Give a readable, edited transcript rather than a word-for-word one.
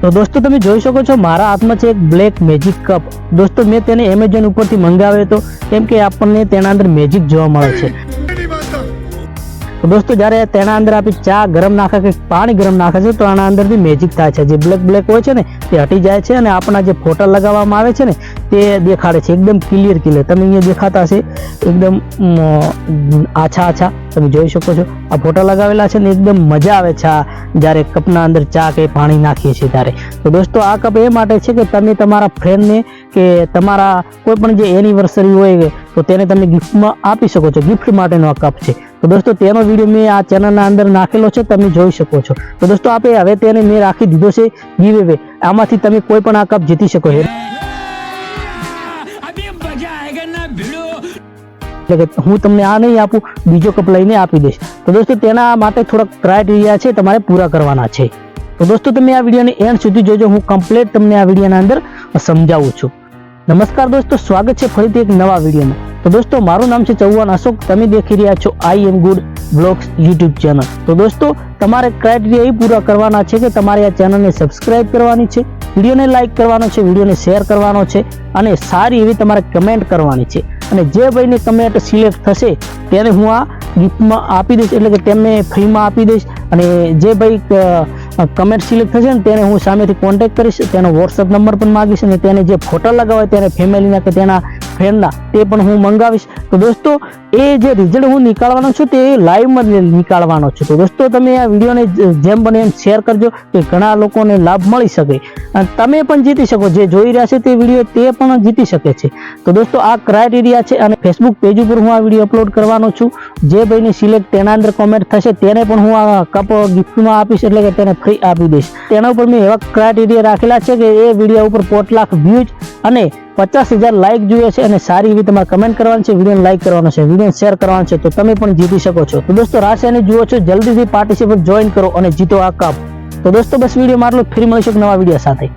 તો દોસ્તો તમે જોઈ શકો છો મારા હાથમાં છે એક બ્લેક મેજિક કપ। દોસ્તો મેં તેને એમેઝોન ઉપરથી મંગાવ્યો હતો કેમ કે આપણને તેના અંદર મેજિક જોવા મળે છે। તો દોસ્તો જ્યારે તેના અંદર આપણે ચા ગરમ નાખે કે પાણી ગરમ નાખે છે તો આના અંદરથી મેજિક થાય છે, જે બ્લેક હોય છે ને તે હટી જાય છે અને આપણા જે ફોટા લગાવવામાં આવે છે ને તે દેખાડે છે એકદમ ક્લિયર। તમે અહીંયા દેખાતા હશે એકદમ આછા તમે જોઈ શકો છો આ ફોટા લગાવેલા છે ને એકદમ મજા આવે છે આ જ્યારે કપના અંદર ચા કે પાણી નાખીએ છીએ ત્યારે। તો દોસ્તો આ કપ એ માટે છે કે તમે તમારા ફ્રેન્ડને કે તમારા કોઈ પણ જે એનિવર્સરી હોય તો તેને તમે ગિફ્ટમાં આપી શકો છો, ગિફ્ટ માટેનો આ કપ છે। તો દોસ્તો તેનો વિડીયો મેં આ ચેનલના અંદર નાખેલો છે, તમે જોઈ શકો છો। તો દોસ્તો આપણે હવે તેને મેં રાખી દીધો છે ગીવ અવે, આમાંથી તમે કોઈ પણ આ કપ જીતી શકો છો। હું તમને આ નહીં આપું, બીજો કપ લઈને આપી દઈશ। તો દોસ્તો તેના માટે થોડાક ક્રાઇટેરિયા છે તમારે પૂરા કરવાના છે। તો દોસ્તો તમે આ વિડીયોને એન્ડ સુધી જોજો, હું કમ્પ્લીટ તમને આ વિડીયોના અંદર સમજાવું છું। નમસ્કાર દોસ્તો, સ્વાગત છે ફરીથી એક નવા વિડીયોમાં। તો દોસ્તો મારું નામ છે ચૌહાણ અશોક, તમે દેખી રહ્યા છો આઈ એમ ગુડ બ્લોગ્સ યુટ્યુબ ચેનલ। તો દોસ્તો તમારે ક્રાઇટેરિયા એ પૂરા કરવાના છે કે તમારે આ ચેનલને સબસ્ક્રાઇબ કરવાની છે, વિડીયોને લાઇક કરવાનો છે, વિડીયોને શેર કરવાનો છે અને સારી એવી તમારે કમેન્ટ કરવાની છે। અને જે ભાઈને કમેન્ટ સિલેક્ટ થશે તેને હું આ ગિફ્ટમાં આપી દઈશ, એટલે કે તેમને ફ્રીમાં આપી દઈશ। અને જે ભાઈ કમેન્ટ સિલેક્ટ થશે ને તેને હું સામેથી કોન્ટેક્ટ કરીશ, તેનો વોટ્સઅપ નંબર પણ માગીશ અને તેને જે ફોટા લગાવે તેને ફેમિલીના કે તેના ફ્રેન્ડના તે પણ હું મંગાવીશ। તો દોસ્તો એ જે રિઝલ્ટ હું નીકાળવાનો છું તે લાઈવમાં નીકાળવાનો છું। તો દોસ્તો તમે આ વિડીયોને જેમ બને એમ શેર કરજો કે ઘણા લોકોને લાભ મળી શકે અને તમે પણ જીતી શકો, જે જોઈ રહ્યા છે તે વિડીયો તે પણ જીતી શકે છે। તો દોસ્તો આ ક્રાઇટેરિયા છે અને ફેસબુક પેજ ઉપર હું આ વિડીયો અપલોડ કરવાનો છું। જે ભાઈને સિલેક્ટ તેના અંદર કોમેન્ટ થશે તેને પણ હું આ કપ ગિફ્ટમાં આપીશ, એટલે કે તેને ફ્રી આપી દઈશ। તેના ઉપર મેં એવા ક્રાઇટેરિયા રાખેલા છે કે એ વિડીયો ઉપર 5 લાખ વ્યૂઝ અને 50,000 લાઇક જોઈએ છે અને સારી એવી તમારે કમેન્ટ કરવાની છે, વિડીયોને લાઇક કરવાનો છે, વિડીયોને શેર કરવાનો છે, તો તમે પણ જીતી શકો છો। તો દોસ્તો રાશિને જુઓ છો, જલ્દીથી પાર્ટિસિપેટ જોઈન કરો અને જીતો આ કપ। તો દોસ્તો બસ વિડીયોમાં આટલું, ફરી મળીશું એક નવા વિડીયો સાથે।